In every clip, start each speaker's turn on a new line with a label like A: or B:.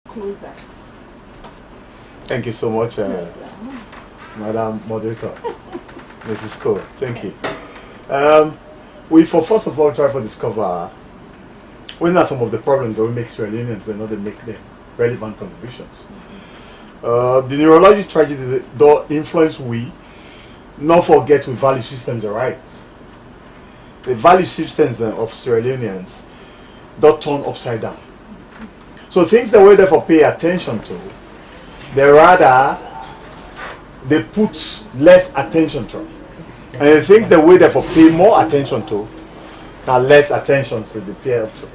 A: closer.
B: Thank you so much, Madam Moderator, Mrs. Cole. Thank you. We for first of all try to discover when are some of the problems that we make Sierra Leoneans and not they make them relevant contributions. The neurologic tragedy do influence we not forget we value systems are right. The value systems of Sierra Leoneans don't turn upside down. So things that we therefore pay attention to, they put less attention to. And the things that we therefore pay more attention to are less attention to the pay up to.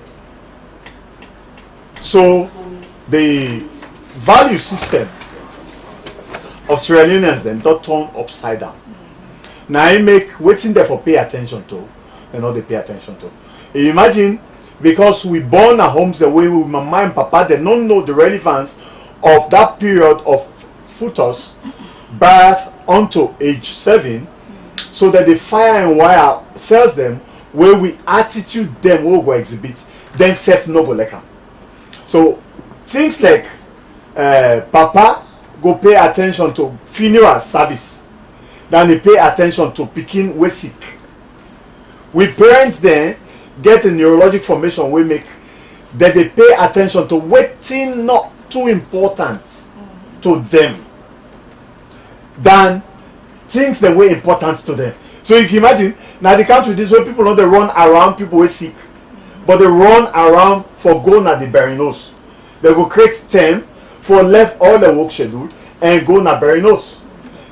B: So the value system of Sierra Leoneans then don't turn upside down. Now I make waiting there for pay attention to and not they pay attention to. You imagine because we born at homes the way with mama and papa, they don't know the relevance of that period of fetus birth unto age 7, so that the fire and wire sells them where we attitude them will go exhibit, then self no go like them. So things like papa go pay attention to funeral service, then they pay attention to picking we sick. We parents then get a neurologic formation we make that they pay attention to waiting not too important to them than things that were important to them. So you can imagine now the country this way people know they run around people who sick, but they run around for going at the bury nose. They will create time for left all the work schedule and go na bury nose.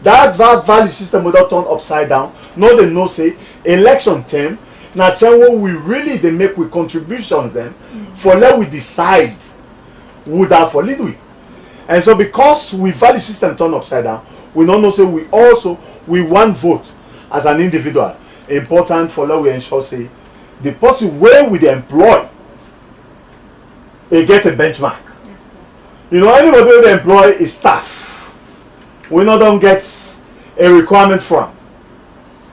B: That value system will not turn upside down. No, they know say election time now time what we really they make with contributions them for let we decide who that for lead we. And so because we value system turn upside down, we don't know say we want vote as an individual important for let we ensure say the person where we they employ they get a benchmark. Yes, you know, anybody who they employ is staff. We not don't get a requirement from.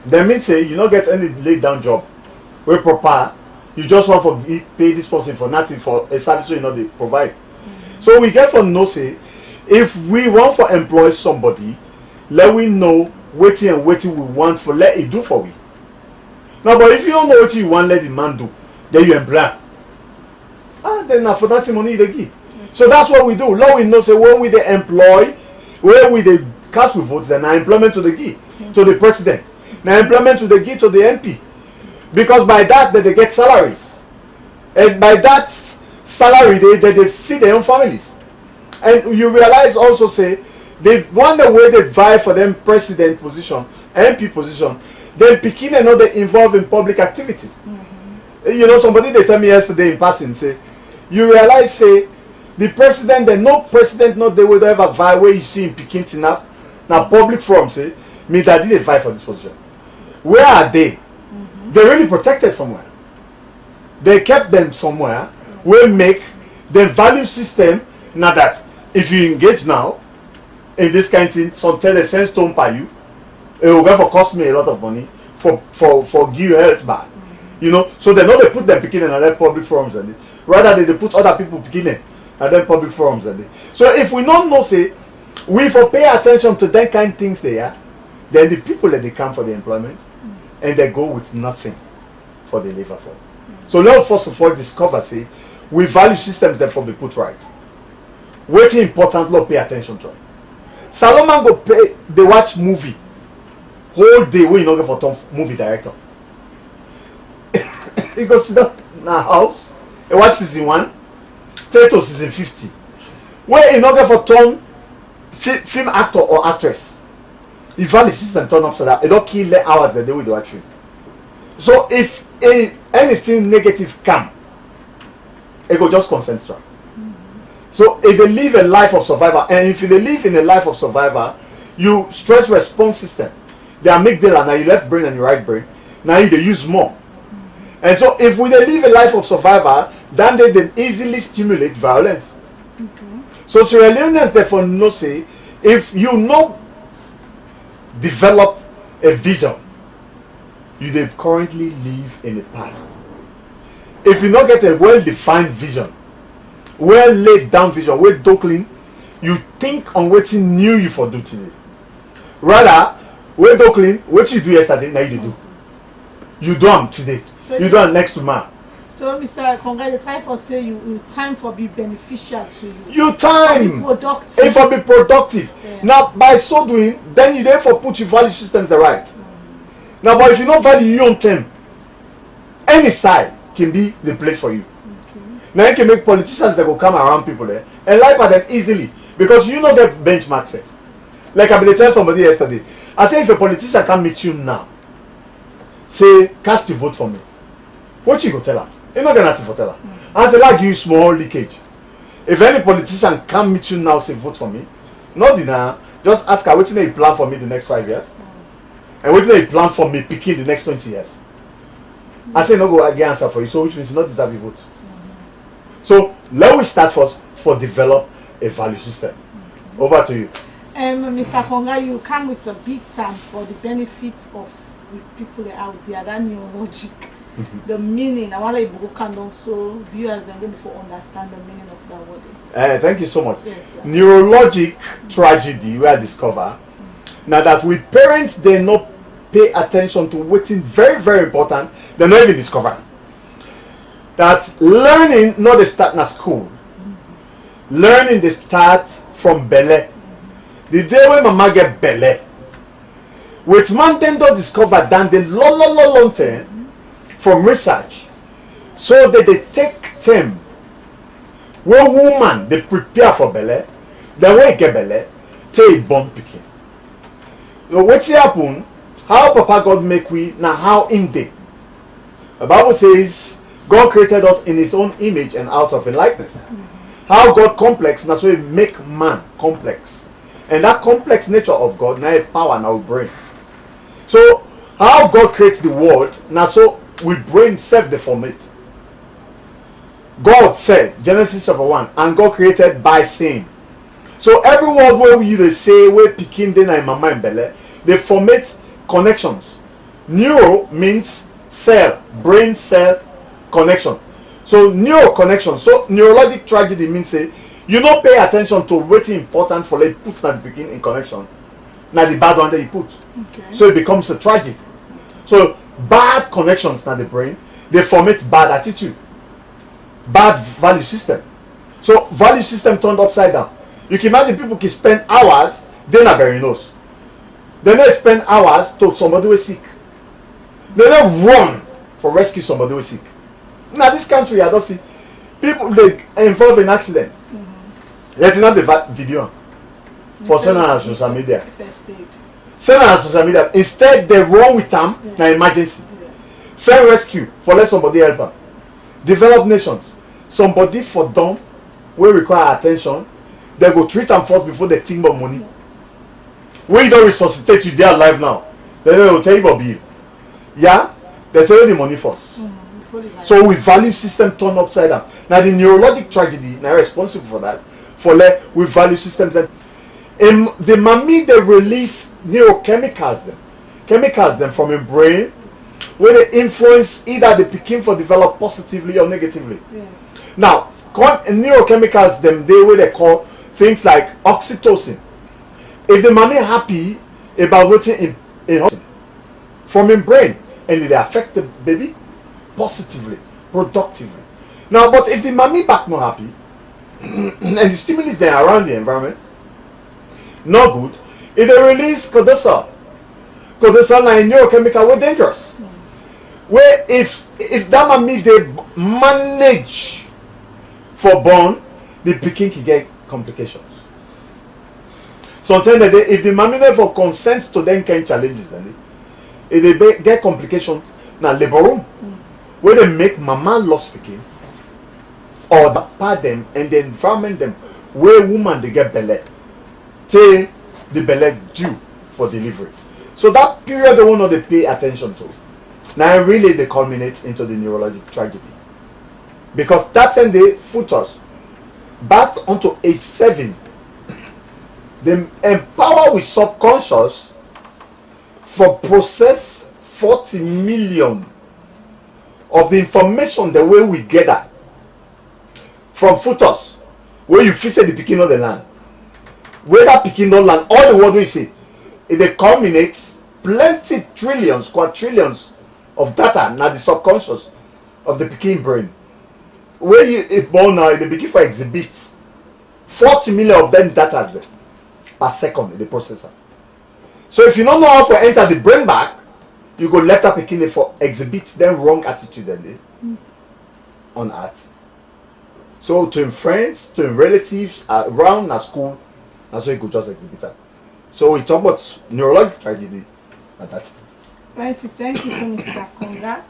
B: That means say you don't get any laid down job where proper. You just want to pay this person for nothing for a service you know they provide. So we get from know say if we want to employ somebody, let we know waiting we want for let it do for we. Now, but if you don't know what you want, let the man do, then you employ. Then for that money they give. So that's what we do. Now we know say when we they employ, where we they cast with votes, then our employment to the give to the president. Now employment to the give to the MP. Because by that they get salaries. And by that salary they feed their own families. And you realize also say they one the way they vie for them president position, MP position, then picking another involved in public activities. You know, somebody they tell me yesterday in passing say, you realize say the president, there no president not they will ever vie where you see in Peking Tinap. Now public forum say, me that did they vie for this position. Where are they? They really protected somewhere. They kept them somewhere where make the value system now that if you engage now in this kind of thing, some tell a sense don't pay you, it will therefore cost me a lot of money for give you health back. You know, so they know they put them picking in other public forums and rather they put other people picking in and then public forums and so if we don't know say we for pay attention to that kind of things there, then the people that they come for the employment and they go with nothing for the labor for. So let's first of all discover say we value systems that for be put right. Waiting important, Lord pay attention to. Salomon go pay they watch movie whole day when you not go for movie director. He goes sit down in a house, he watch season 1, take to season 50. Where he not go for turn film actor or actress. He value system turn upside down, he don't kill the hours that they will do watch film. So if anything negative come, he go just concentrate. So if they live a life of survival, and if they live in a life of survival, you stress response system, the amygdala, now your left brain and your right brain, now you they use more. And so if we they live a life of survival, then they easily stimulate violence. So Sierra Leoneans therefore know say, if you not develop a vision, you they currently live in the past. If you not get a well-defined vision, well laid down vision, well clean, you think on wetin new you for do today. Rather, well clean, what you do yesterday, now you do. You do them today. So you do them next tomorrow.
A: So, Mr. Konga, the time for say you time for be beneficial to you.
B: You time.
A: For be productive.
B: If for be productive.
A: Yeah.
B: Now, by so doing, then you therefore put your value systems the right. Now, but if you don't value your own time, any side can be the place for you.
A: Okay.
B: Now you can make politicians that will come around people there and lie by them easily because you know get benchmarks. Like I been tell somebody yesterday, I say if a politician can meet you now, say cast your vote for me. What you go tell her? You not gonna for tell her. I say like you small leakage. If any politician can meet you now, say vote for me, not deny. Just ask her what you plan for me the next 5 years, and what you plan for me picking the next 20 years. I say no go again answer for you, so which means you not deserve your vote. So let we start first for develop a value system. Over to you.
A: Mr. Konga, you come with a big term for the benefits of people out there, that neurologic. The meaning, I want to broken down so viewers are going to understand the meaning of that word.
B: Thank you so much.
A: Yes, sir.
B: Neurologic tragedy we are discover. Now that we parents they not pay attention to what's very, very important, they not even discover. That learning not the start in school. Learning the start from belle. The day when mama get belle. Which man then don't discover than the long time from research. So that they take time when woman they prepare for belle, then when get belle, take born picking. So what's happen? How Papa God make we now how in day. The Bible says God created us in his own image and out of a likeness. How God complex, now so he make man complex. And that complex nature of God now a power now brain. So how God creates the world, now so we brain self-deformate. God said, Genesis chapter 1, and God created by saying. So every word where we they say where picking then and mama and belly, they formate connections. Neuro means cell, brain cell connection. So neuro connection. So neurologic tragedy means say you don't pay attention to what's important for like put at the beginning in connection. Now the bad one that you put.
A: Okay.
B: So it becomes a tragedy. So bad connections now the brain, they formate bad attitude. Bad value system. So value system turned upside down. You can imagine people can spend hours, they not bury nose. They not spend hours to somebody who is sick. They don't run for rescue somebody who is sick. Now this country I don't see people they involved in accident. Let's not the video for sending on social media. Send on social media. Instead they run with them na emergency. Fair rescue for let somebody help them. Developed nations. Somebody for them will require attention. They go treat them first before they think about money. When you don't resuscitate you, they are alive now. Then they will tell you about bill. Yeah? They say the money first. So we value system turned upside down. Now the neurologic tragedy, now responsible for that. For like we value systems that the mommy they release neurochemicals them. Chemicals them from your brain where they influence either the picking for develop positively or negatively. Yes. Now, neurochemicals them they where they call things like oxytocin. If the mommy happy about what's in from in brain and they affect the baby positively, productively. Now, but if the mommy back not happy and the stimulus there around the environment not good, if they release cortisol like neurochemical were dangerous. Where if that mommy they manage for born, the picking can get complications. Sometimes if the mommy never consents to them kind challenges, then if they get complications now labor room where they make mama lost picking or the part them and the environment them where woman they get belly till the belly due for delivery. So that period they want to pay attention to. Now really they culminate into the neurologic tragedy. Because that time they foot us back onto age 7. They empower with subconscious for process 40 million of the information the way we gather from fetus where you fit say the pikin of the land, where that pikin don land, all the word wey you say, e dey culminate plenty trillions, quadrillions of data na the subconscious of the pikin brain. Where you born now, they begin for exhibit 40 million of them data per second in the processor. So if you don't know how to enter the brain back, you go left up pikin for exhibit them wrong attitude on earth. So to him friends, to him relatives around at school, that's why you could just exhibit that. So we talk about neurological tragedy like that.
A: Thank you to Mr. Konga.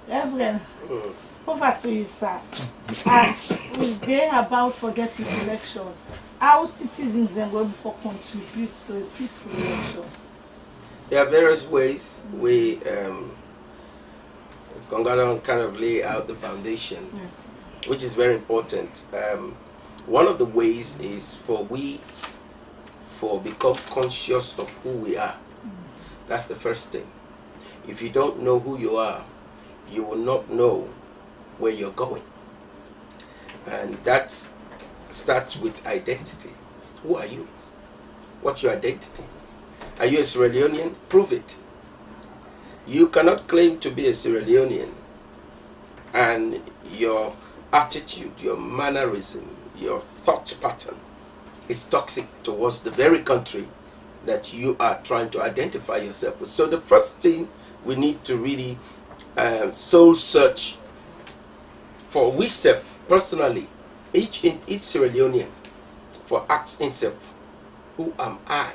A: Reverend, over to you, sir. As we dey about forget recollection, how citizens then will for contribute to a peaceful election?
C: There are various ways we Konga kind of lay out the foundation, yes, which is very important. One of the ways is for become conscious of who we are. That's the first thing. If you don't know who you are, you will not know where you're going. And that starts with identity. Who are you? What's your identity? Are you a Sierra Leonean? Prove it. You cannot claim to be a Sierra Leonean and your attitude, your mannerism, your thought pattern is toxic towards the very country that you are trying to identify yourself with. So the first thing we need to really soul search for we self personally, each Sierra Leonean, for asks himself, who am I?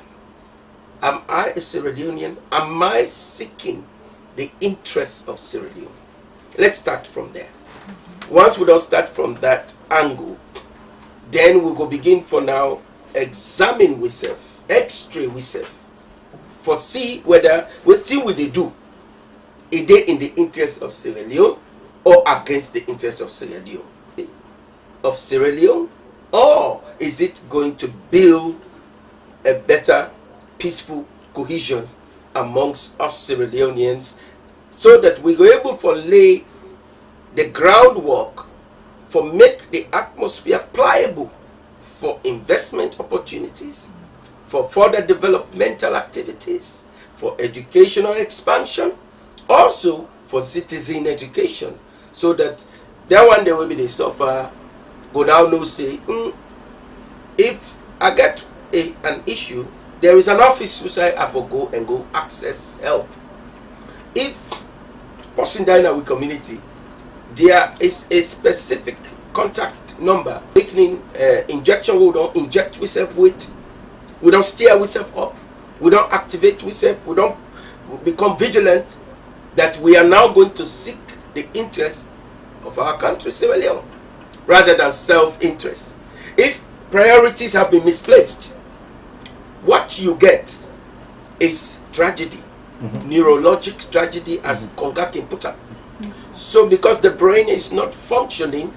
C: Am I a Sierra Leonean? Am I seeking the interests of Sierra Leone? Let's start from there. Once we don't start from that angle, then we go begin for now examine we self, x-ray we self, for see whether what thing we they do is they in the interest of Sierra Leone or against the interest of Sierra Leone, or is it going to build a better peaceful cohesion amongst us Sierra Leoneans, so that we go able to lay the groundwork for make the atmosphere pliable for investment opportunities, for further developmental activities, for educational expansion, also for citizen education, so that that one day will be the suffer go now know say, if I get an issue, there is an office which I have to go and go access help. If person die in our community, there is a specific contact number, making injection we don't inject ourselves with, we don't steer ourselves up, we don't activate ourselves, we don't become vigilant that we are now going to seek the interest of our country, Sierra Leone, rather than self-interest. If priorities have been misplaced, what you get is tragedy, neurologic tragedy, as Konga can put up. So because the brain is not functioning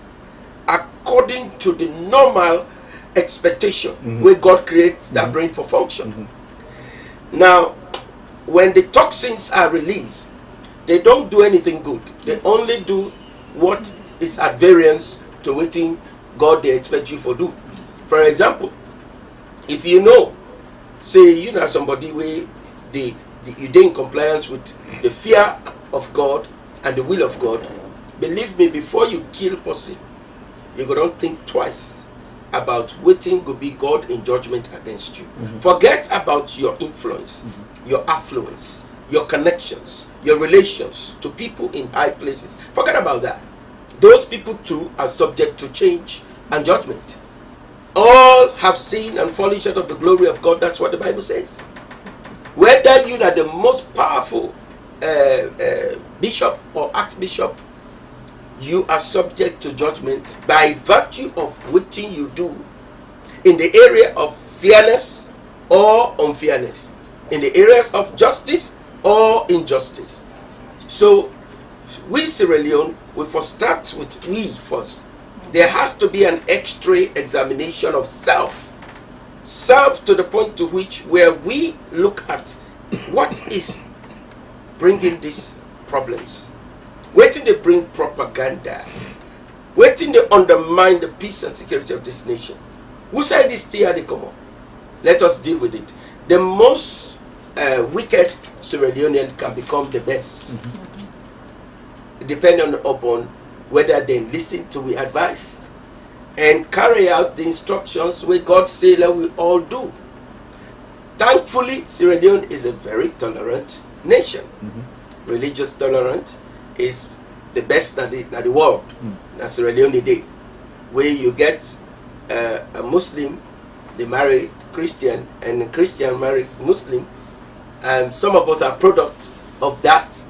C: according to the normal expectation where God creates that brain for function. Now, when the toxins are released, they don't do anything good. They only do what is at variance to what God they expect you to do. For example, if you know, say you know somebody where you in compliance with the fear of God and the will of God, believe me, before you kill person, you don't think twice about waiting to be God in judgment against you. Forget about your influence, your affluence, your connections, your relations to people in high places. Forget about that. Those people too are subject to change and judgment. All have sinned and fallen short of the glory of God. That's what the Bible says. Whether you are the most powerful bishop or archbishop, you are subject to judgment by virtue of what you do in the area of fairness or unfairness, in the areas of justice or injustice. So we Sierra Leone, we first start with we first. There has to be an X-ray examination of self to the point to which where we look at what is bringing these problems. Where did they bring propaganda? waiting to undermine the peace and security of this nation. Who said this still they come on? Let us deal with it. The most wicked Sierra Leonean can become the best, depending upon whether they listen to the advice and carry out the instructions where God say that we all do. Thankfully, Sierra Leone is a very tolerant nation. Religious tolerant is the best in the world. That's Sierra Leone Day, where you get a Muslim, they marry Christian, and a Christian marry Muslim, and some of us are products of that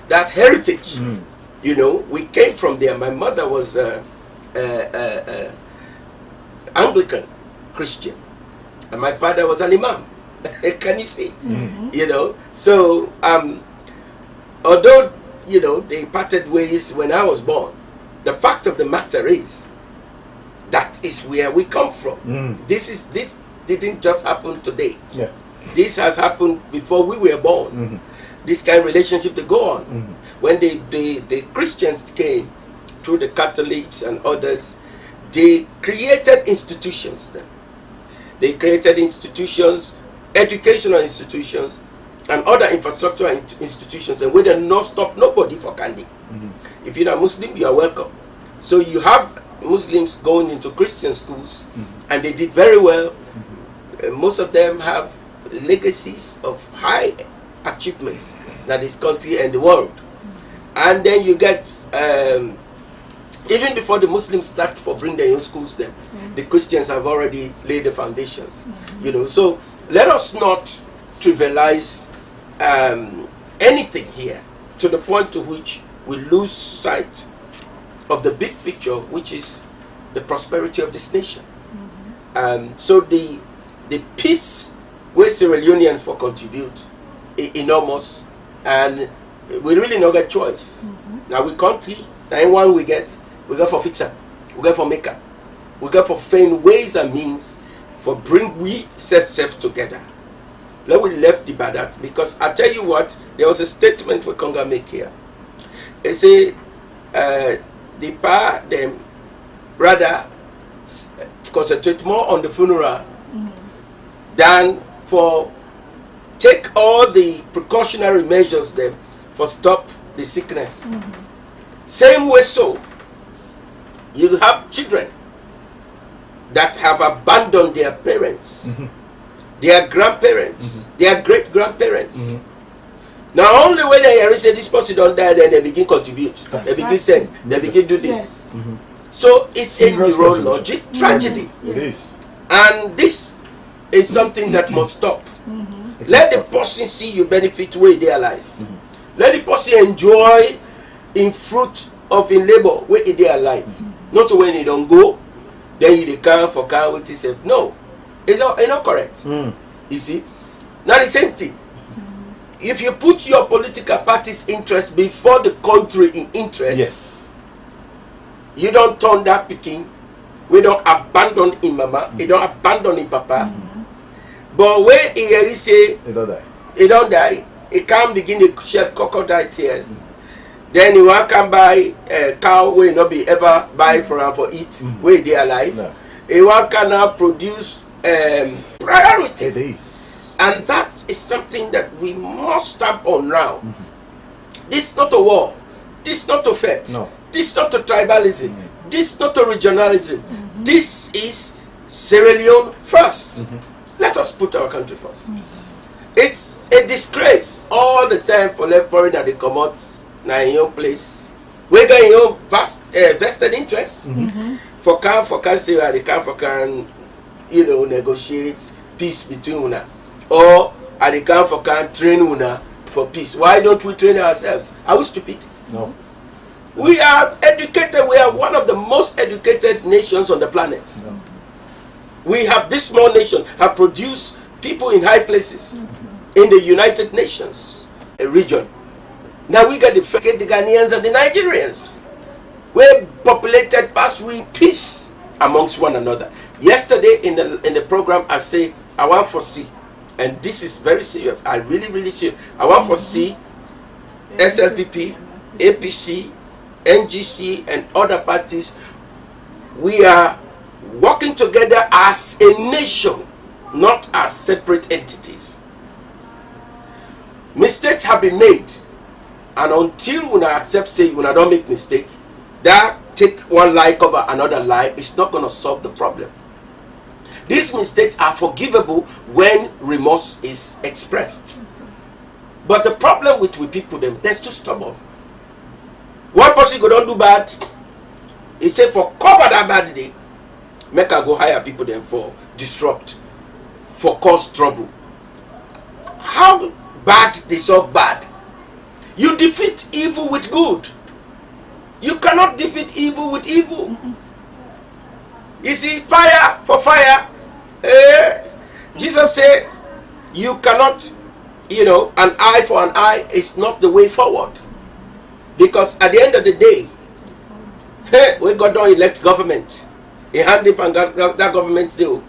C: that heritage. You know, we came from there. My mother was Anglican Christian, and my father was an imam. Can you see? You know, so although you know they parted ways when I was born, the fact of the matter is that is where we come from. This didn't just happen today.
B: Yeah.
C: This has happened before we were born. This kind of relationship to go on. When the Christians came through the Catholics and others, they created institutions then. They created institutions, educational institutions, and other infrastructure institutions, and we did not stop nobody for candy. If you're a Muslim, you are welcome. So you have Muslims going into Christian schools, and they did very well. Most of them have legacies of high achievements in this country and the world. And then you get, even before the Muslims start for bring their own schools then, the Christians have already laid the foundations. You know, so let us not trivialize anything here to the point to which we lose sight of the big picture, which is the prosperity of this nation. So the peace where Sierra Leoneans for contribute enormous, and we really not get choice. Now we country, now one we get for fixer, we get for maker, we get for find ways and means for bring we self together. Let we left the bad, because I tell you what, there was a statement we can make here. They say the power them rather concentrate more on the funeral than for take all the precautionary measures them for stop the sickness. Same way, so you have children that have abandoned their parents, their grandparents, their great grandparents. Now only when they hear say this person don't die, then they begin contribute, they begin send, they begin do this. So it's a neurologic tragedy.
B: It is.
C: And this is something that must stop. Let the person see you benefit where they are alive. Let the person enjoy in fruit of in labor where they are alive. Not when they don't go, then you can't for car with yourself. No, it's not correct. You see, now the same thing. If you put your political party's interest before the country in interest,
B: Yes.
C: you don't turn that picking. We don't abandon in mama. We don't abandon in papa. But when he say
B: They don't die.
C: he don't die, he can't begin to shed crocodile tears. Then he won't come buy a cow where not be ever buy for him for eat where they alive.
B: No.
C: He won't cannot produce priority.
B: It is.
C: And that is something that we must stamp on now. This is not a war. This is not a threat.
B: No.
C: This is not a tribalism. This is not a regionalism. This is Sierra Leone first. Let us put our country first. It's a disgrace all the time for left foreigner they come out now in your place. We got your vested interest. For can say they can you know negotiate peace between una. Or they can train una for peace. Why don't we train ourselves? Are we stupid?
B: No.
C: We are educated. We are one of the most educated nations on the planet.
B: No.
C: We have this small nation have produced people in high places in the United Nations region. Now we got the Ghanaians and the Nigerians. We populated past with peace amongst one another. Yesterday in the program I say I want to see, and this is very serious. I really serious. I want to see SLPP APC, NGC, and other parties, we are working together as a nation, not as separate entities. Mistakes have been made, and until we accept, say, we don't make mistake, that take one lie cover another lie, it's not going to solve the problem. These mistakes are forgivable when remorse is expressed. But the problem with people, them, they're too stubborn. One person go don't do bad, he say for cover that bad day, make her go hire people them for disrupt, for cause trouble. How bad they solve bad? You defeat evil with good. You cannot defeat evil with evil. You see, fire for fire. Jesus said, you cannot, an eye for an eye is not the way forward. Because at the end of the day, we got to elect government. A hand if and that government do.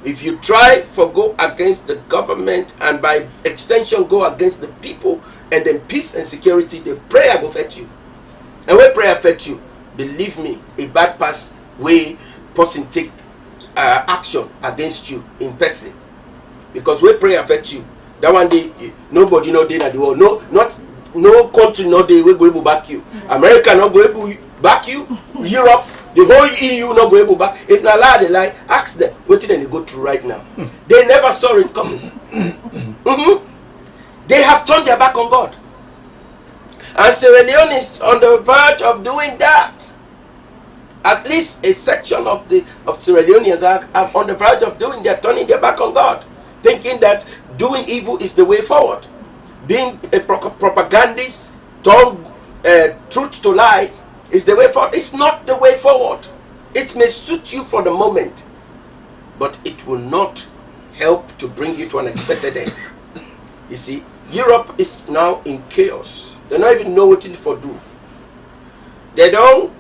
C: If you try for go against the government and by extension go against the people, and then peace and security, the prayer will affect you. And when prayer affects you, believe me, a bad pass way person take action against you in person. Because when prayer affects you, that one day nobody know day na the world. No country no day we go able back you. America not go able back you. Europe, the whole EU not go able back. If not lie, they lie. Ask them what did they go through right now. They never saw it coming. They have turned their back on God. And Sierra Leone is on the verge of doing that. At least a section of Sierra Leoneans are on the verge of doing that, turning their back on God, thinking that doing evil is the way forward. Being a propagandist, turn truth to lie is the way forward. It's not the way forward. It may suit you for the moment, but it will not help to bring you to an expected end. You see, Europe is now in chaos. They don't even know what to do. They don't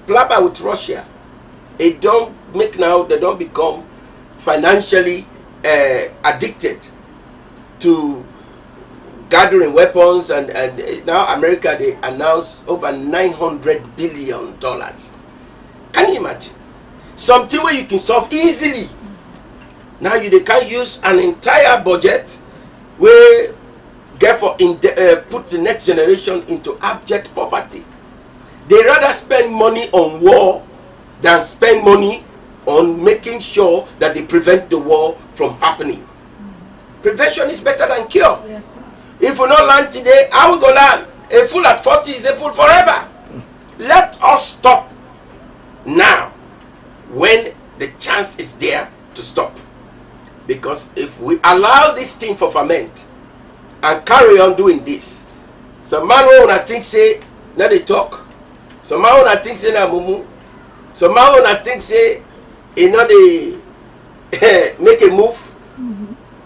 C: blabber with Russia. They don't become financially addicted to gathering weapons, and now America, they announced over $900 billion. Can you imagine? Something where you can solve easily. Now they can use an entire budget where therefore put the next generation into abject poverty. They rather spend money on war than spend money on making sure that they prevent the war from happening. Prevention is better than cure.
A: Yes, sir.
C: If we not land today, how we go land? A fool at 40 is a fool forever. Let us stop now when the chance is there to stop. Because if we allow this thing for ferment and carry on doing this, some man who think say, now they talk. Some man who think say na mumu. Some man who think say, they make a move.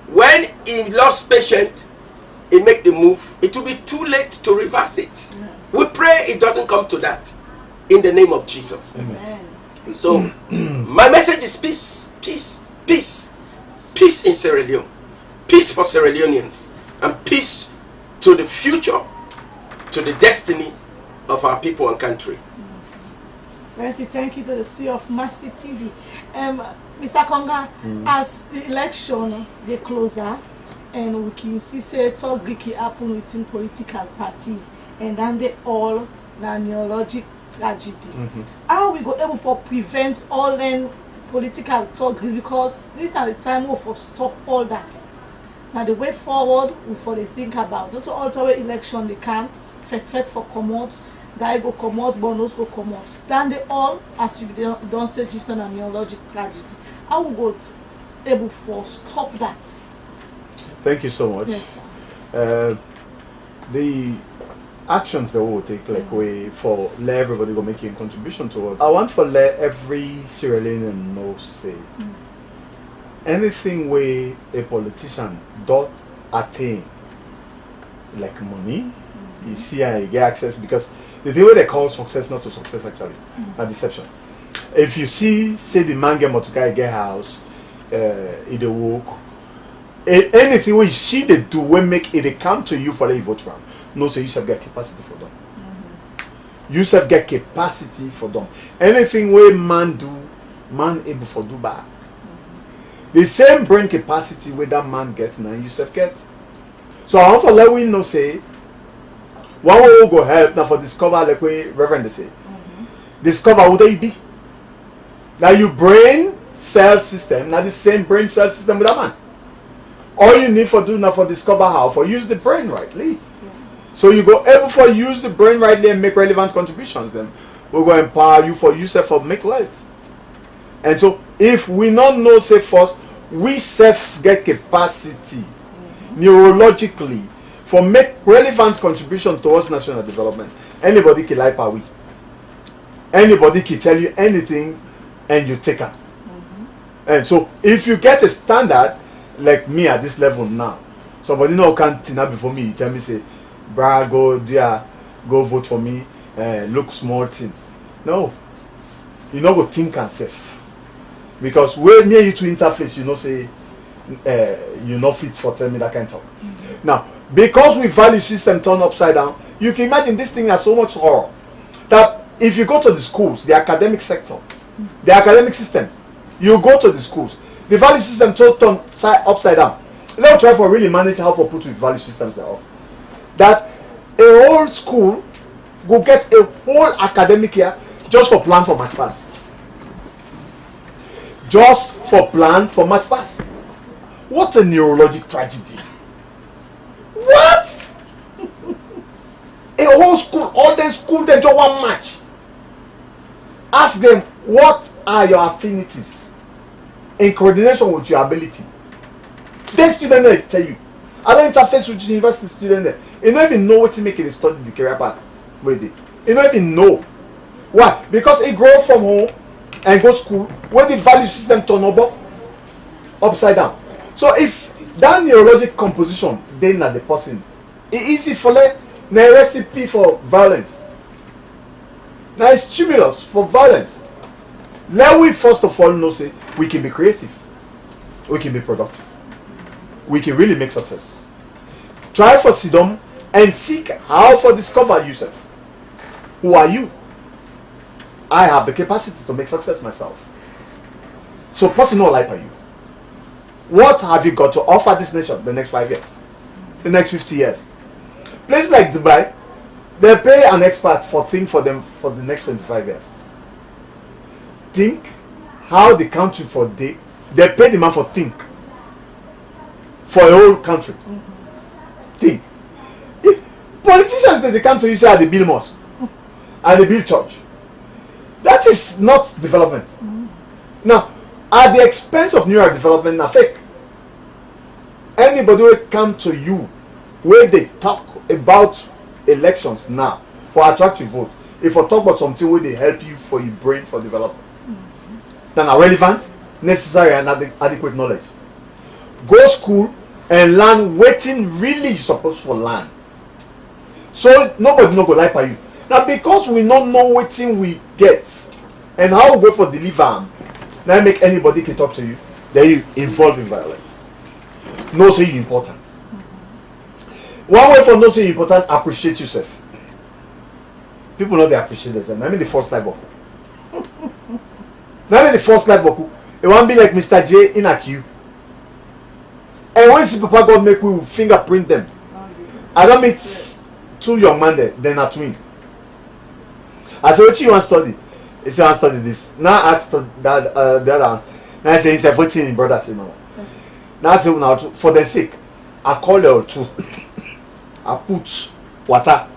C: When he lost patience, he make the move. It will be too late to reverse it. We pray it doesn't come to that. In the name of Jesus.
A: Amen.
C: So, my message is peace, peace, peace. Peace in Sierra Leone. Peace for Sierra Leoneans. And peace to the future, to the destiny of our people and country.
A: Mercy, thank you to the CEO of Mercy TV. Mr. Konga, as the election get closer, and we can see say talk Greek happen within political parties, and then they all neurologic tragedy. How we go able for prevent all then political talk, because this is the time we for stop all that. Now the way forward we for they think about not to alter the election they can fet for commot, that go commot, bonus go commot. Then they all, as you don't say just a neurologic tragedy. How we go able for stop that?
B: Thank you so much.
A: Yes, sir.
B: The actions that we will take, like way for let everybody go making a contribution towards. I want for let every Sierra Leonean know say anything where a politician don't attain, like money, you see and you get access, because the thing where they call success not to success actually, a deception. If you see say the man get motokai get house, it dey work. Anything where you see they do when make it come to you for the vote round. No, say you should get capacity for them. you self get capacity for them. Anything where man do, man able for do bad. The same brain capacity where that man gets now you self get. So I want to let we know say one way we go help now for discover like we Reverend they say. Discover who they be. Now your brain cell system, now the same brain cell system with that man. All you need for do now for discover how for use the brain rightly.
A: Yes.
B: So you go able for use the brain rightly and make relevant contributions. Then we're going to empower you for yourself for make wealth. And so if we not know say first, we self get capacity neurologically for make relevant contribution towards national development. Anybody can lie we. Anybody can tell you anything and you take it. And so if you get a standard like me at this level now, somebody no can tina before me, you tell me say, "Bra, go there, go vote for me, look small thing." No, you know go think and safe. Because when near you to interface, you know say you not fit for tell me that kind of talk. Now, because we value system turn upside down, you can imagine this thing has so much horror that if you go to the schools, the academic sector, the academic system, you go to the schools, the value system turn upside down. Let's try for really manage how for put with value systems there. That a whole school go get a whole academic year just for plan for math pass. Just for plan for math pass. What a neurologic tragedy. What? A whole school, all the school, they just one match. Ask them, what are your affinities in coordination with your ability? Then student there tell you. I don't interface with university student there. You don't even know what to make it study the career path. You don't even know. Why? Because he grow from home and go school where the value system turn over upside down. So if that neurologic composition then at the person, it's easy for a recipe for violence. Now it's stimulus for violence. Let we first of all know say we can be creative, we can be productive, we can really make success. Try for sit down and seek how for discover yourself. Who are you? I have the capacity to make success myself. So person not like you. What have you got to offer this nation the next 5 years? The next 50 years? Places like Dubai, they pay an expert for think for them for the next 25 years. Think how the country for they pay the man for think for a whole country. Think. If politicians that they come to you say are the build mosque and they build church. That is not development. Now, at the expense of neural development, na fake. Anybody will come to you where they talk about elections now for attract your vote. If I talk about something where they help you for your brain for development, then are relevant, necessary, and adequate knowledge. Go school and learn waiting really you supposed to learn. So nobody no go lie by you. Now because we not know waiting we get and how we go for deliver them, now make anybody can talk to you, then you involve in violence. No say you important. One way for no say you important, appreciate yourself. People know they appreciate themselves. I mean the first life boku. Now the first life boku. It won't be like Mr. J in a queue. And when see Papa God make we fingerprint them. I don't meet two young men there, then a twin. I said, what you want to study? He said, I want to study this. Now I asked that the other one. Now I say, he's 14 brother, say no. Now I say, now for their sake, I call them two. I put water.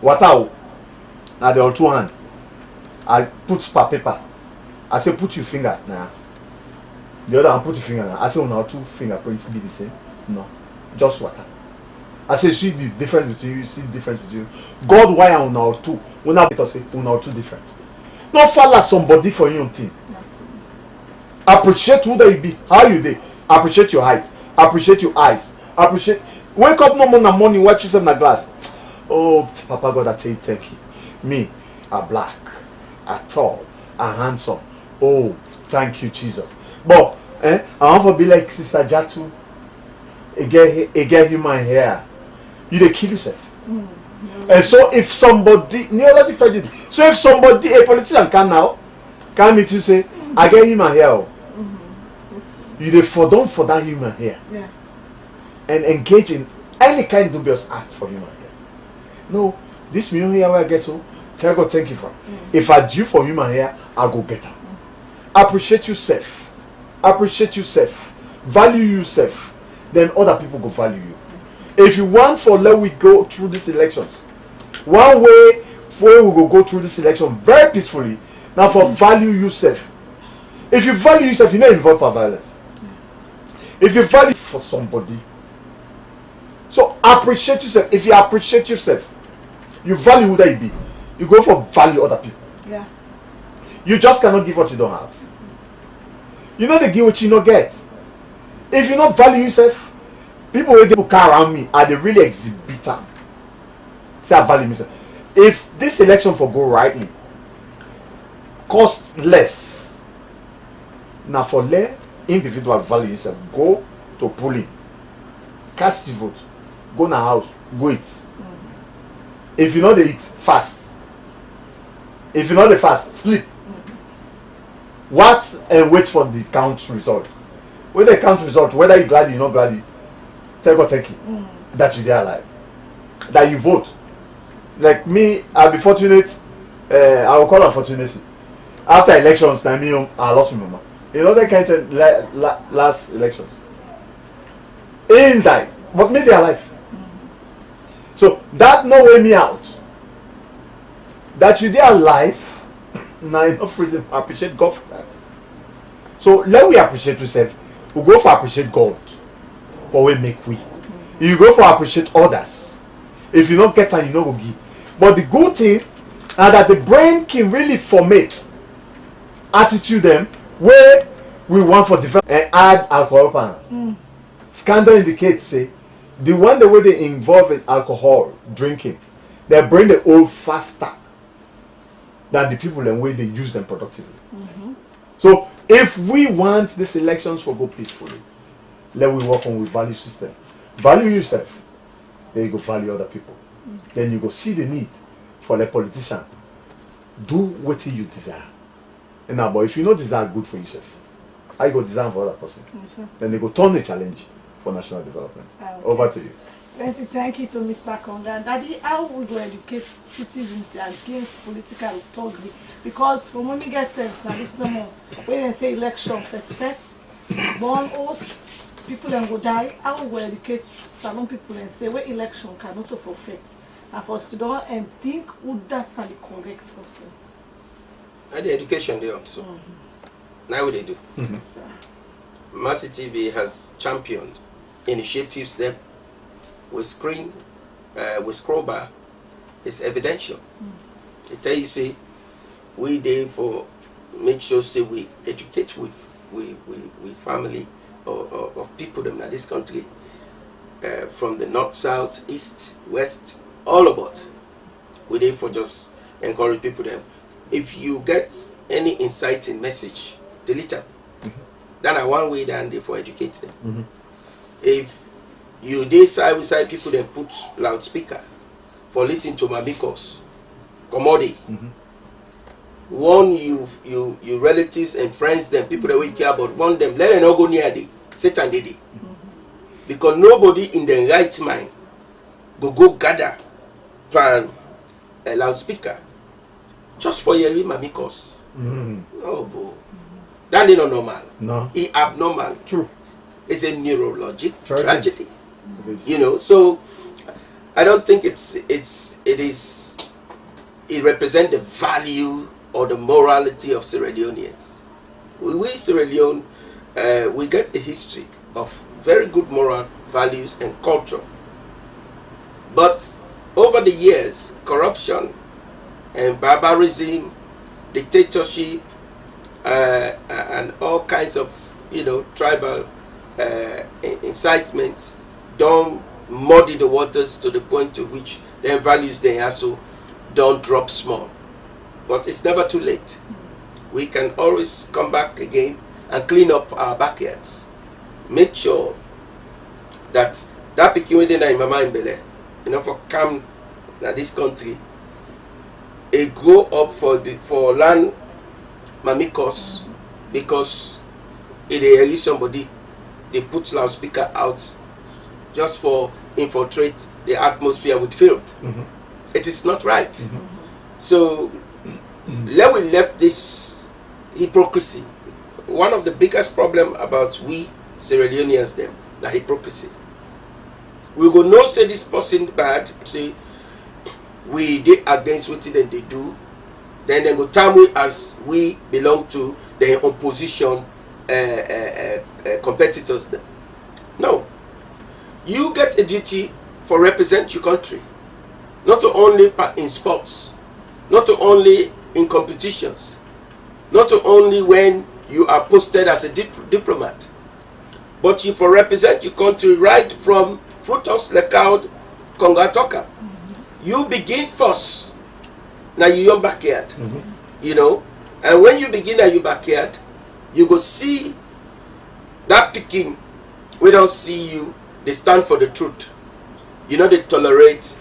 B: Now they all two hand. I put paper. I say, put your finger now. The other one put your finger now. I say, now two fingerprints be the same. No, just water. I say, see the difference between you, see the difference between you. God, why are now two? We now say, we now two different. Not follow somebody for your own thing. Appreciate who they be, how you they. Appreciate your height. Appreciate your eyes. Appreciate. Wake up no more in the morning, watch yourself in the glass. Oh, Papa God, I tell you, thank you. Me, a black, a tall, a handsome. Oh, thank you, Jesus. But I want to be like Sister Jatu. It get human hair. You they kill yourself. And so if somebody, neurologic tragedy, so if somebody, a politician can meet you say, I get human here. You dey for that human here.
A: Yeah.
B: And engage in any kind of dubious act for human here. No, this million here where I get so, tell God thank you for. If I due for human here, I'll go get her. Appreciate yourself. Appreciate yourself. Value yourself. Then other people go value you. If you want for let we go through these elections, one way for we go through this election very peacefully. Now for value yourself. If you value yourself, you not involved for violence. If you value for somebody, so appreciate yourself. If you appreciate yourself, you value who that you be. You go for value other people.
A: Yeah.
B: You just cannot give what you don't have. You know they give what you not get. If you not value yourself, people will carry around me are they really exhibitor. Say I value myself. If this election for go rightly, cost less. Now for let individual value yourself, go to polling, cast your vote, go na house, go eat. If you know they eat, fast. If you know they fast, sleep. What and wait for the count result. When they count result, whether you glad you not glad, tell God thank you that you are alive, that you vote. Like me, I'll be fortunate. I will call unfortunate. After elections, I lost my mama. You know that kind of last elections. In die, but me they alive. So that no way me out. That you are alive. Now enough reason to appreciate God for that. So let we appreciate yourself. We go for appreciate God, but we make we. You go for appreciate others. If you don't get time, you don't go give. But the good thing is that the brain can really formate attitude them where we want for develop and add alcohol pan. Scandal indicates say the one the way they involve in alcohol drinking, their brain they old faster than the people and way they use them productively. So if we want these elections to go peacefully, let we work on with value system. Value yourself, then you go value other people. Then you go see the need for the politician. Do what you desire. And now, but if you don't desire good for yourself, I go design for other person. Yes, then they go turn the challenge for national development. Okay. Over to you.
A: Thank you to Mr. Konga. Daddy, how we go educate citizens against political autonomy? Because from when we get sense now, this is no more. When they say election, born host, people then go die. How we go educate some people and say, well, election cannot forfeit. And for students and think would that's the correct person.
C: And the education they also. Now what they do. Mercy TV has championed initiatives that with screen, with scroll bar, it's evidential. It tell you say we there for make sure say we educate with family or of people them in this country, from the north, south, east, west, all about. We there for just encourage people them. If you get any inciting message, delete them. Then I one way down there for educate them. If you decide beside people that put loudspeaker for listening to Mamikos, commodity. Warn you relatives and friends, them people that we care about, warn them, let them not go near the Satan did it. Because nobody in the right mind go gather for a loudspeaker just for your Mamikos. Oh boy. That is not normal.
B: No.
C: It's abnormal.
B: True.
C: It's a neurologic tragedy. You know, so I don't think it represents the value or the morality of Sierra Leoneans. We Sierra Leone, we get a history of very good moral values and culture. But over the years, corruption and barbarism, dictatorship, and all kinds of, tribal incitement don't muddy the waters to the point to which their values they also don't drop small. But it's never too late. We can always come back again and clean up our backyards. Make sure that pikin wey dey na im mama im belle, for come this country, a grow up for land mamikos because if they hear somebody, they put loudspeaker out just for infiltrate the atmosphere with filth. It is not right. So we left this hypocrisy. One of the biggest problem about we Sierra Leoneans them, the hypocrisy. We will not say this person bad, say we did against what they do, then they go tell me as we belong to the opposition competitors. No, you get a duty for represent your country, not only in sports, not only in competitions, not only when you are posted as a diplomat, but you for represent your country right from Frutos Lecaud Congatoka. You begin first. Now you your backyard, you know, and when you begin at your backyard, you go see that picking. We don't see you. They stand for the truth. You know, they tolerate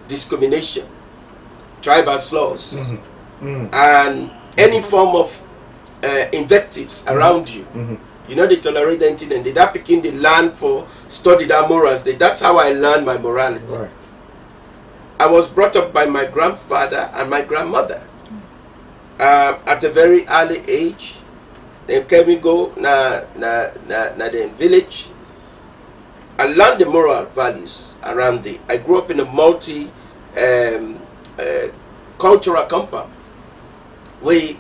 C: discrimination, tribal slurs, and any form of invectives around you. You know, they tolerate anything, and that picking they learn for study that morals. That's how I learned my morality.
B: Right.
C: I was brought up by my grandfather and my grandmother at a very early age. They came and go na the village. I learned the moral values around there. I grew up in a multi cultural compound where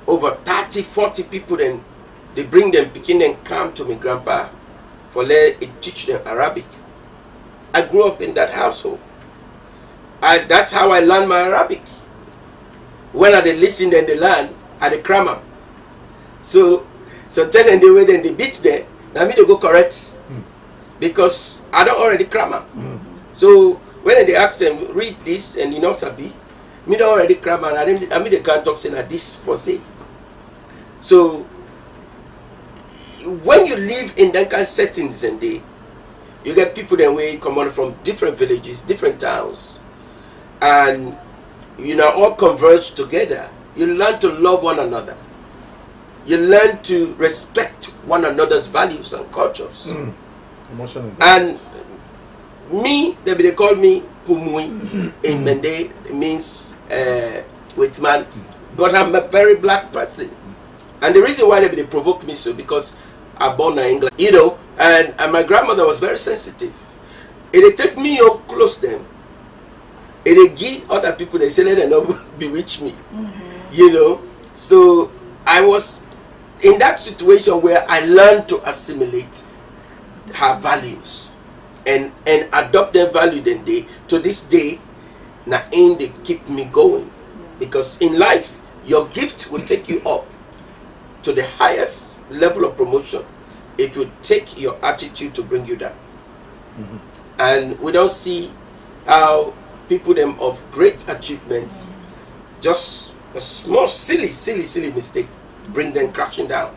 C: over 30, 40 people, then they bring them, picking and come to my grandpa for let it teach them Arabic. I grew up in that household. That's how I learned my Arabic. When I listen and they learn, I the grammar. So tell them the way then they beat there, now me they go correct. Because I don't already grammar. So when they ask them, read this and you know sabi, me don't already grammar, and I mean they can't talk saying that this for say. So when you live in that kind of settings and you get people that way come on from different villages, different towns, and you know all converge together. You learn to love one another. You learn to respect one another's values and cultures. And me, they call me Pumui in Mende, it means Whitman, but I'm a very black person. And the reason why they provoke me so because I'm born in England, you know, and my grandmother was very sensitive. It take me up close to them. It give other people, they say let them not bewitch me, you know. So I was in that situation where I learned to assimilate her values and adopt their value. Then they to this day now aim they keep me going, because in life your gift will take you up to the highest level of promotion. It will take your attitude to bring you down. And we don't see how people them of great achievements, just a small silly mistake bring them crashing down.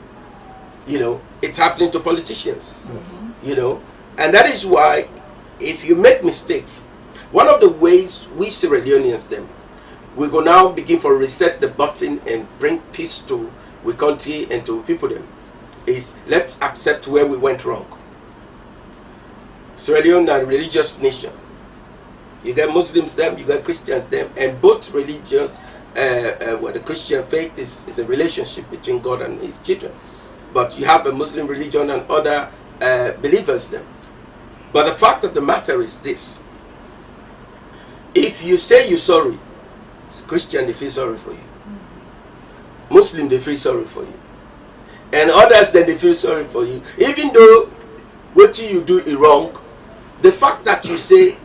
C: You know, it's happening to politicians. You know, and that is why if you make mistake, one of the ways we Sierra Leoneans them, we go now begin for reset the button and bring peace to we country and to people them, is let's accept where we went wrong. Sierra Leone is a religious nation. You got Muslims them, you got Christians them, and both religions, well, the Christian faith is a relationship between God and his children. But you have a Muslim religion and other believers them. But the fact of the matter is this: if you say you're sorry, Christian they feel sorry for you, Muslim they feel sorry for you, and others then they feel sorry for you, even though what you do is wrong. The fact that you say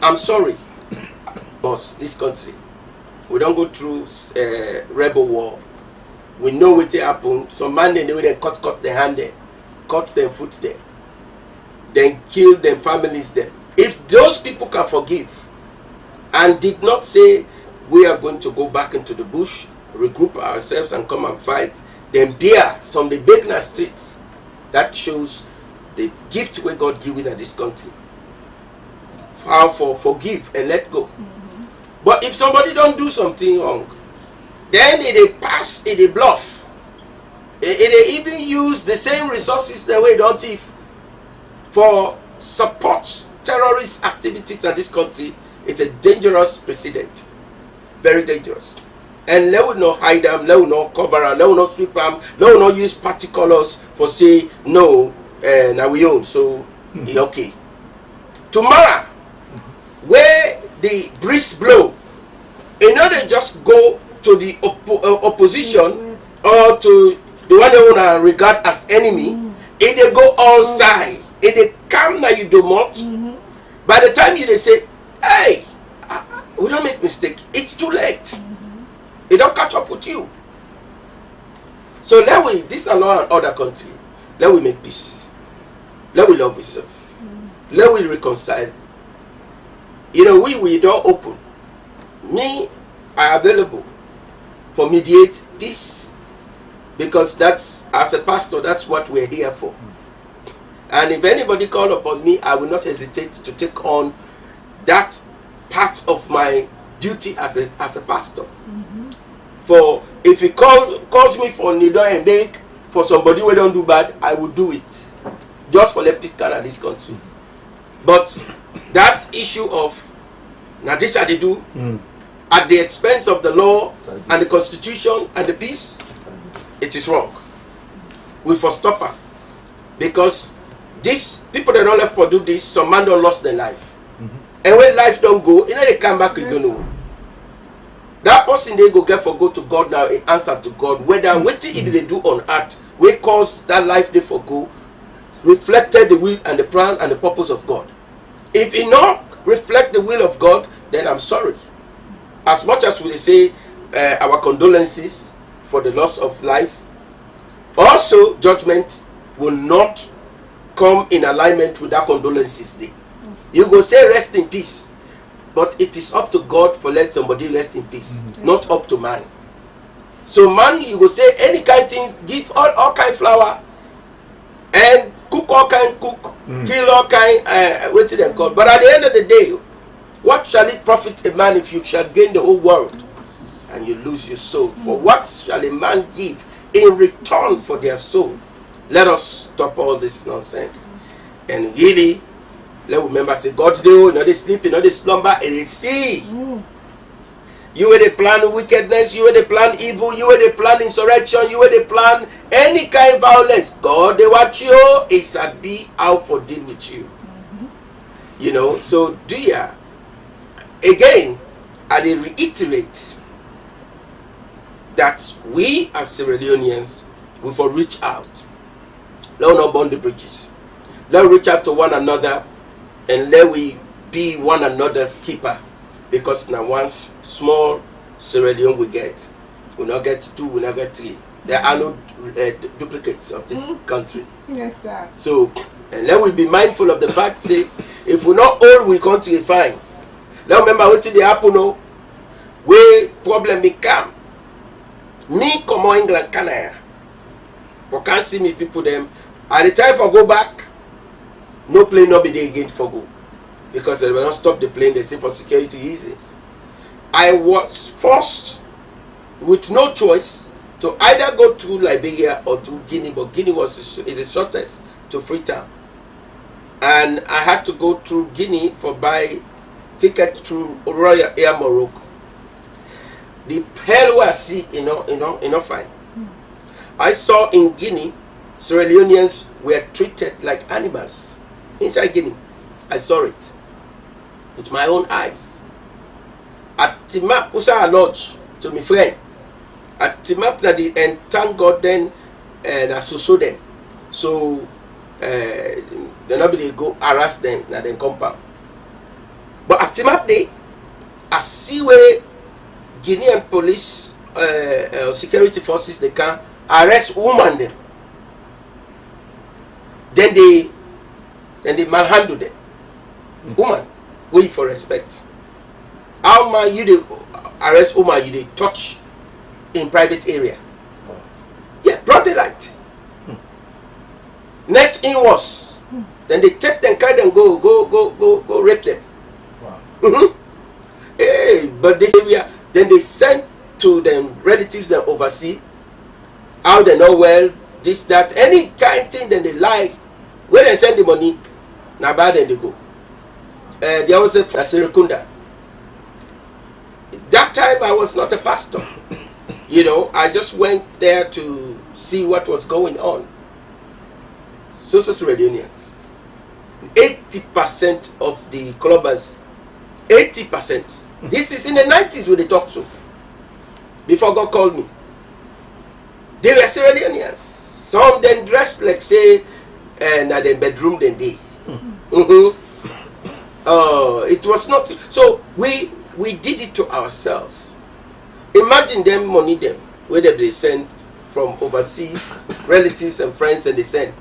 C: I'm sorry, boss, this country, we don't go through rebel war. We know what happened. Some man they way they cut their hand there, cut them foot there, then kill them families there. If those people can forgive and did not say we are going to go back into the bush, regroup ourselves and come and fight, then bear some the Begna streets, that shows the gift where God given at this country. how for forgive and let go. But if somebody don't do something wrong, then it pass, it bluff. It even use the same resources the way don't thief for support terrorist activities in this country. It's a dangerous precedent. Very dangerous. And let will not hide them, let will not cover them, let will not sweep them, let will not use party colors for say no, now we own, so it's okay. Tomorrow, where the breeze blow, you know, they just go to the opposition or to the one they want to regard as enemy. If they go all side, if they come now you do much, by the time you they say, hey, we don't make mistake, it's too late. It don't catch up with you. So let we, this is not other country, let we make peace. Let we love ourselves. Let we reconcile. You know, we don't open. Me, I available for mediate peace, because that's, as a pastor, that's what we're here for. And if anybody call upon me, I will not hesitate to take on that part of my duty as a pastor. For if he calls me for needle and bake for somebody who don't do bad, I will do it, just for leftist kind of this country. But that issue of now this I do at the expense of the law and the constitution and the peace, it is wrong. We for stop her, because these people that don't left for do this, some man don't lost their life, and when life don't go, you know they come back again. Yes. That person they go get for go to God now, an answer to God. Whether what if they do on earth, we cause that life they forgo, reflected the will and the plan and the purpose of God. If it not reflect the will of God, then I'm sorry. As much as we say our condolences for the loss of life, also judgment will not come in alignment with that condolences day. You go say rest in peace, but it is up to God for let somebody rest in peace, not up to man. So man, you go say any kind thing, give all kind flour, and cook all kind cook, kill all kind, wait till them call. But at the end of the day, what shall it profit a man if you shall gain the whole world and you lose your soul? For what shall a man give in return for their soul? Let us stop all this nonsense and really let remember say God do, not they sleep, not they slumber, and they see. You were the plan wickedness, you were the plan evil, you were the plan insurrection, you were the plan any kind of violence. God they watch you, it's a be out for deal with you. You know, so do ya again, I dey reiterate that we as Sierra Leoneans will for reach out. Let us not burn the bridges. Let us reach out to one another and let we be one another's keeper. Because now one small Sierra Leone we get. We not get two, we not get three. There are no duplicates of this country.
A: Yes, sir.
C: So, and let we be mindful of the fact, say, if we not all we country fine. Now remember what did happen now? Where problem become. Me come on England, Canada. But can't see me people them. At the time for go back, no plane not be there again for go. Because they will not stop the plane, they say for security reasons. I was forced with no choice to either go to Liberia or to Guinea, but Guinea was the shortest to Freetown. And I had to go through Guinea for buy ticket through Royal Air Morocco. The hell where I see, you know, fine. I saw in Guinea, Sierra Leoneans were treated like animals. Inside Guinea, I saw it with my own eyes. At Timap, Usa Lodge to my friend. At Timap, and thank God then, and I saw them. So, nobody go harass them, and then compound. But at Timap Day, I see where Guinean police, security forces, they can arrest women them. Then they manhandle them. Woman, wait for respect. How man you they arrest woman, you they touch in private area. Yeah, broad daylight. Next in was. Then they take them, carry them, go rape them. Mhm. Hey, but this area, then they send to them relatives that oversee how they know well, this, that, any kind thing, then they lie. When they send the money, now bad, then they go. There was a Sirikunda. That time I was not a pastor. You know, I just went there to see what was going on. Social Radionians. 80% of the clubbers, 80%. This is in the 90s when they talk so. Before God called me. They were Sierra Leoneans. Some then dressed like say, and at the bedroom then they. It was not. So we did it to ourselves. Imagine them money them, whether they send from overseas, relatives and friends, and they send.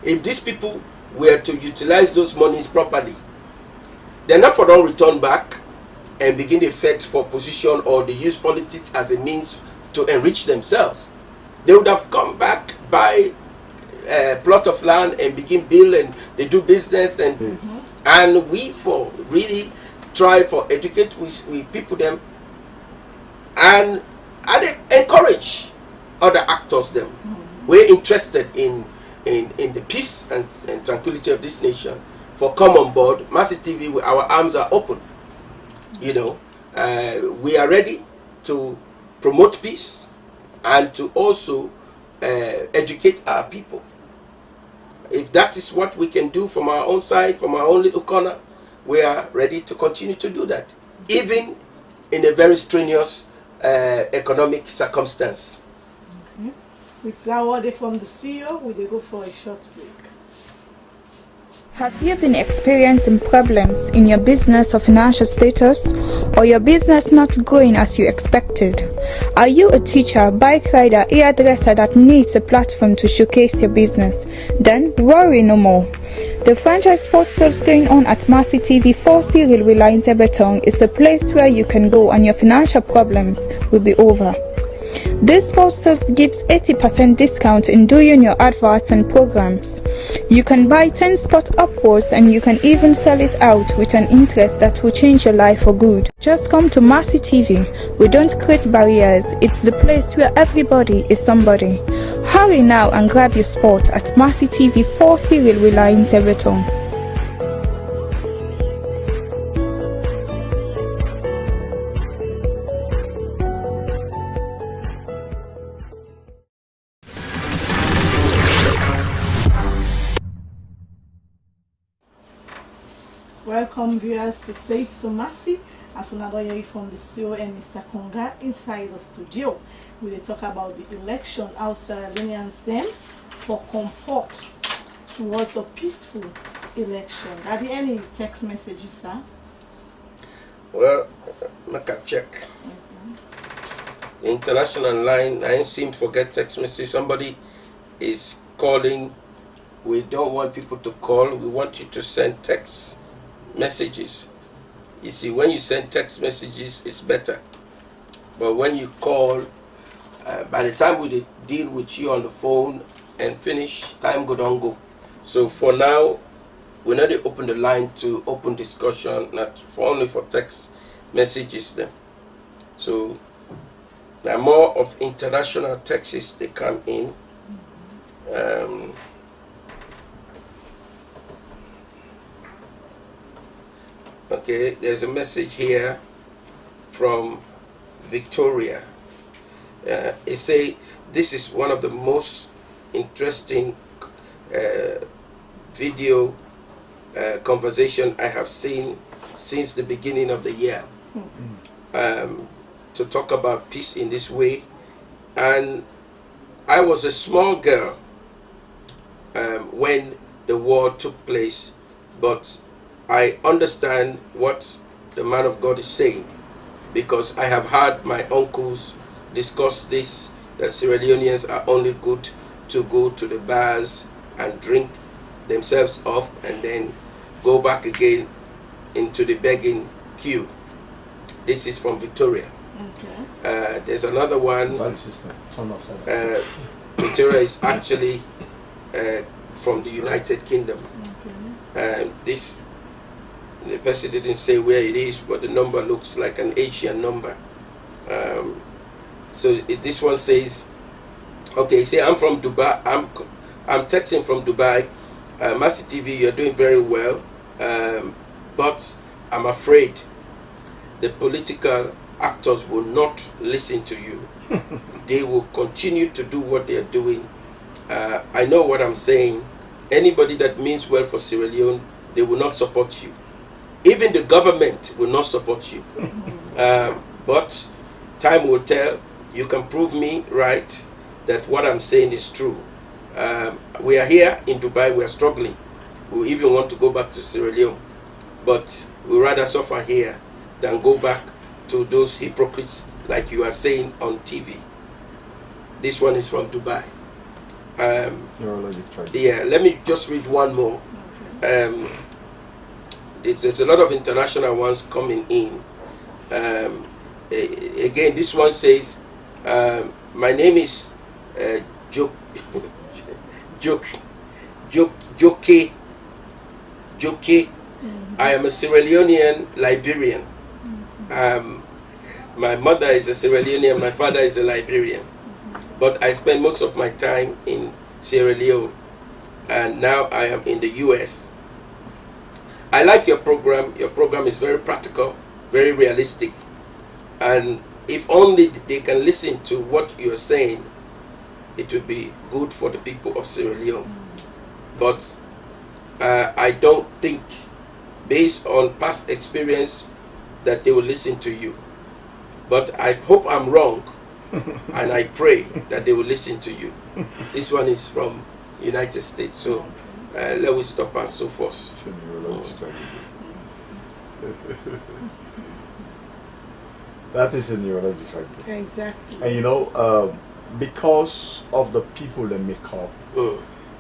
C: If these people were to utilize those monies properly, they're not for them return back and begin to fight for position, or they use politics as a means to enrich themselves. They would have come back, buy a plot of land and begin build, and they do business, and and we for really try for educate we people them and they encourage other actors them. We're interested in the peace and tranquility of this nation. For come on board, Mercy TV, our arms are open. You know, we are ready to promote peace and to also educate our people. If that is what we can do from our own side, from our own little corner, we are ready to continue to do that, even in a very strenuous economic circumstance.
A: With that word from the CEO, we will go for a short break.
D: Have you been experiencing problems in your business or financial status, or your business not going as you expected? Are you a teacher, bike rider, hairdresser that needs a platform to showcase your business? Then worry no more. The franchise sports sales going on at Mercy TV 4 Cyril Willa in Tebetong is the place where you can go and your financial problems will be over. This sports sales gives 80% discount in doing your adverts and programs. You can buy 10 spots upwards, and you can even sell it out with an interest that will change your life for good. Just come to Mercy TV. We don't create barriers. It's the place where everybody is somebody. Hurry now and grab your spot at Mercy TV 4 Cyril Willa in Tebetong.
A: Welcome viewers to Say It So Mercy, as another hear from the CEO and Mr. Konga inside the studio. We will talk about the election, how Sierra Leoneans them for comport towards a peaceful election. Are there any text messages, sir?
C: Well, make a check.
A: Yes, sir.
C: The international line, I ain't seem to forget text message. Somebody is calling. We don't want people to call. We want you to send text messages. You see, when you send text messages, it's better. But when you call, by the time we deal with you on the phone and finish, time don't go. So for now, we're not open the line to open discussion, not for only for text messages then. So there are more of international texts they come in. Okay, there's a message here from Victoria. It say this is one of the most interesting video conversation I have seen since the beginning of the year. To talk about peace in this way. And I was a small girl when the war took place, but I understand what the man of God is saying, because I have heard my uncles discuss this, that Sierra Leoneans are only good to go to the bars and drink themselves off and then go back again into the begging queue. This is from Victoria. Okay. There's another one. Victoria is actually from the United Kingdom. Okay. This The person didn't say where it is, but the number looks like an Asian number. This one says, okay, say I'm from Dubai. I'm texting from Dubai. Mercy TV, you're doing very well, but I'm afraid the political actors will not listen to you. They will continue to do what they're doing. I know what I'm saying. Anybody that means well for Sierra Leone, they will not support you. Even the government will not support you. But time will tell. You can prove me right that what I'm saying is true. We are here in Dubai. We are struggling. We even want to go back to Sierra Leone, but we rather suffer here than go back to those hypocrites like you are saying on TV. This one is from Dubai. Yeah, let me just read one more. There's a lot of international ones coming in. Again, this one says, my name is Joke. I am a Sierra Leonean Liberian. My mother is a Sierra Leonean, my father is a Liberian. But I spend most of my time in Sierra Leone, and now I am in the US. I like your program. Your program is very practical, very realistic, and if only they can listen to what you're saying, it would be good for the people of Sierra Leone. But I don't think, based on past experience, that they will listen to you. But I hope I'm wrong, and I pray that they will listen to you. This one is from United States, so let us stop and so forth.
B: That is a neurology tragedy.
A: Exactly.
B: And you know, because of the people they make up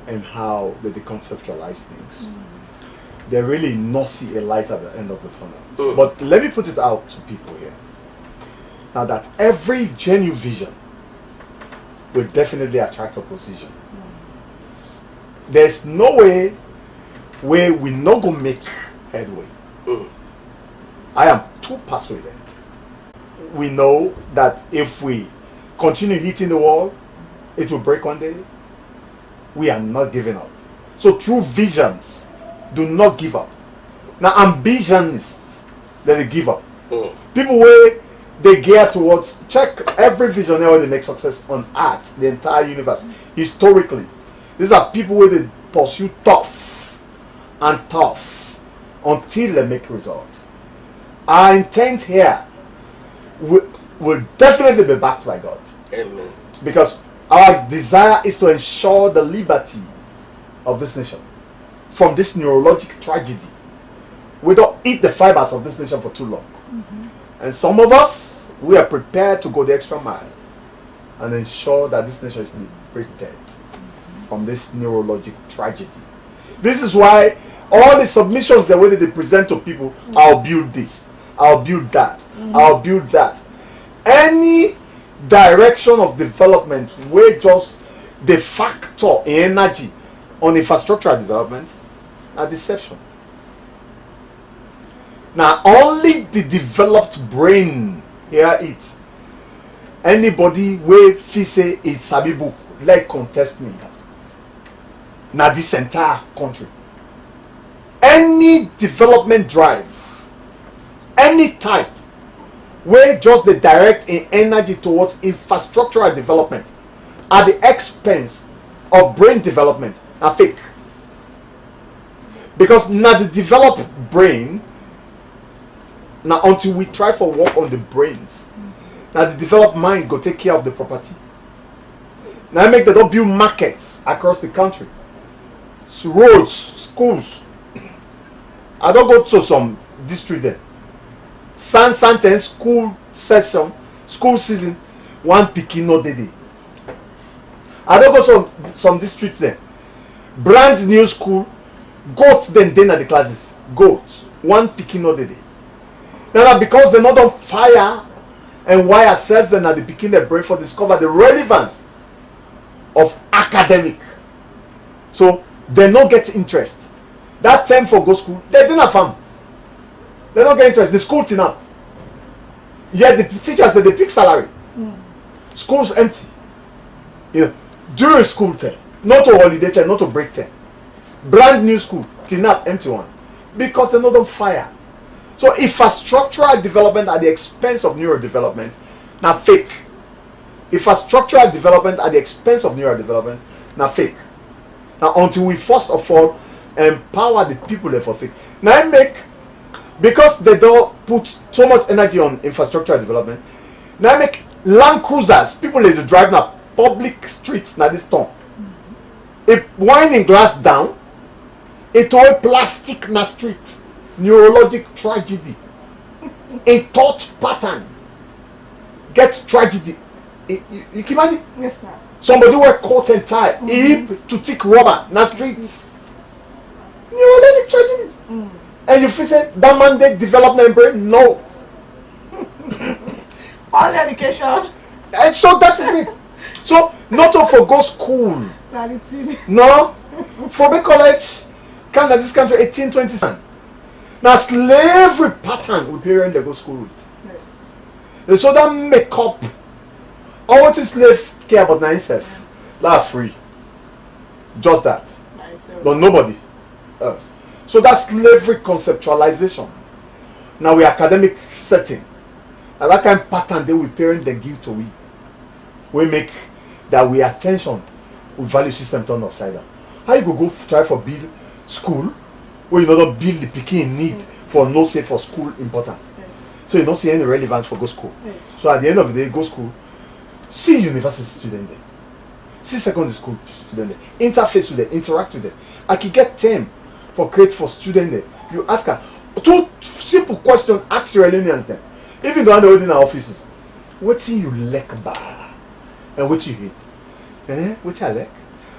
B: and how they conceptualize things, they really not see a light at the end of the tunnel. But let me put it out to people here. Now that every genuine vision will definitely attract opposition. There's no way where we not gonna make headway. I am too persuaded. We know that if we continue hitting the wall, it will break one day. We are not giving up. So true visions do not give up. Now ambitionists, they give up. People where they gear towards, check every visionary when they make success on art, the entire universe, historically. These are people where they pursue tough and tough until they make result. Our intent here will definitely be backed by God.
C: Amen.
B: Because our desire is to ensure the liberty of this nation from this neurologic tragedy. We don't eat the fibers of this nation for too long. And some of us, we are prepared to go the extra mile and ensure that this nation is liberated from this neurologic tragedy. This is why all the submissions the way that they present to people, I'll build this, I'll build that, I'll build that. Any direction of development where just the factor in energy on infrastructural development are deception. Now only the developed brain hear it. Anybody where feel say it's sabi book like contest me. Now this entire country. Any development drive, any type, where just the direct in energy towards infrastructural development at the expense of brain development are fake. Because now the developed brain, now until we try for work on the brains, now the developed mind go take care of the property. Now I make them build markets across the country, so roads, schools. I don't go to some district there. Santen school session, school season, one pikin no dey. I don't go some districts there. Brand new school, goats then at the classes. Goats, one pikin no dey. Now because they not on fire and wire cells then at the pikin they brain for discover the relevance of academic. So they not get interest. That time for go school, they didn't farm. They don't get interest. The school thing up. Yet the teachers they pick salary. School's empty. You know, during school time, not to holiday time, not to break time. Brand new school, till up empty one. Because they're not on fire. So infrastructural development at the expense of neurodevelopment, now fake. Infrastructural development at the expense of neurodevelopment, now fake. Now until we first of all empower the people there for fake. Now I make, because they don't put so much energy on infrastructural development, now I make Land Cruisers, people they drive now public streets now this town. If wine in glass down, it all plastic na street. Neurologic tragedy. In thought pattern. Get tragedy. You can imagine?
A: Yes, sir.
B: Somebody wear coat and tie, hip to thick rubber na streets. Neurologic tragedy. And you feel say that man they development brain? No.
A: All education.
B: And so that is it. So not to forgo school. No. For the college, come to this country 1820. Now slavery pattern with parents they go school with.
A: Yes.
B: And so that make up all what is slave care about himself. That's free. Just that. But nobody else. So that slavery conceptualization. Now we academic setting. And that kind of pattern they will parent they give to we. We make that we attention with value system turned upside down. How you go try for build school where you don't build the picking need for no say for school important.
A: Yes.
B: So you don't see any relevance for go school.
A: Yes.
B: So at the end of the day, go school, see university student there, see secondary school student there, interface with them, interact with them. I can get time for create for student there. You ask her 2 simple questions, ask your Iranians them. Even though they're in our offices, what do you like bar and what you hate? What I like,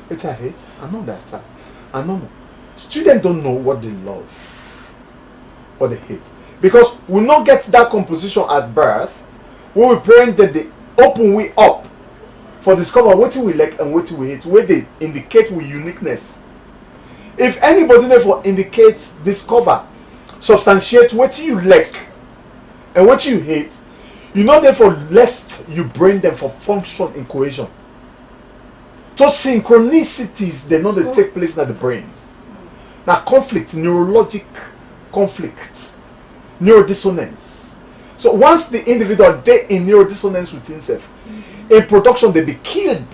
B: what I hate, I know that, sir. I know. Students don't know what they love, what they hate. Because we not get that composition at birth, when we parent that they open we up for discover what we like and what we hate, where they indicate with uniqueness. If anybody therefore indicates, discover, substantiate what you like and what you hate, you know therefore left you brain them for function in cohesion. So synchronicities they know they take place in the brain. Now conflict, neurologic conflict, neurodissonance. So once the individual they in neurodissonance with himself, in production they be killed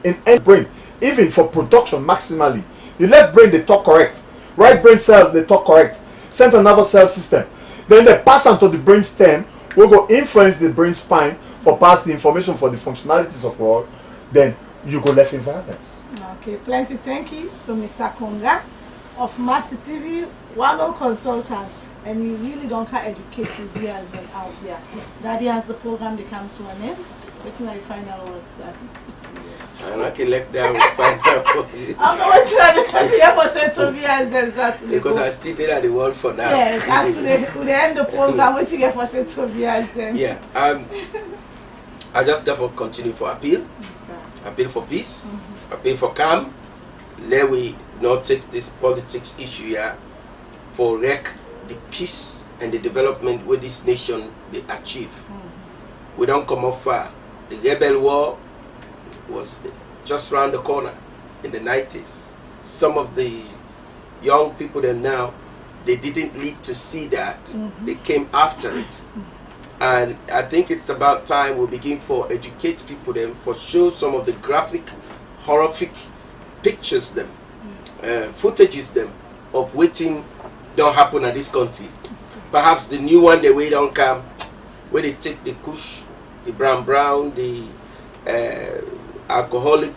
B: in any brain. Even for production maximally, the left brain they talk correct, right brain cells they talk correct, central nervous cell system. Then they pass on to the brain stem, we go influence the brain spine for pass the information for the functionalities of all. Then you go left in violence.
A: Okay, plenty thank you to Mr. Konga of Mercy TV, well-known consultant, and you really don't can educate with viewers out there. Daddy has the program they come to an end. What's my final words, sir?
C: And I can let them find out.
A: I'm going to continue for say to viewers
C: because I still did at the world for now.
A: Yes, as to the end of the program, what you get for say to viewers then?
C: Yeah, I just therefore continue for appeal. Appeal for peace, appeal for calm. Let we not take this politics issue here for wreck the peace and the development where this nation they achieve. We don't come off far. The rebel war was just around the corner in the 90s. Some of the young people there now, they didn't live to see that. They came after it. And I think it's about time we begin for educate people them, for show some of the graphic, horrific pictures them, footages them of waiting don't happen at this country. Perhaps the new one the way don't come, where they take the kush, the brown, the alcoholic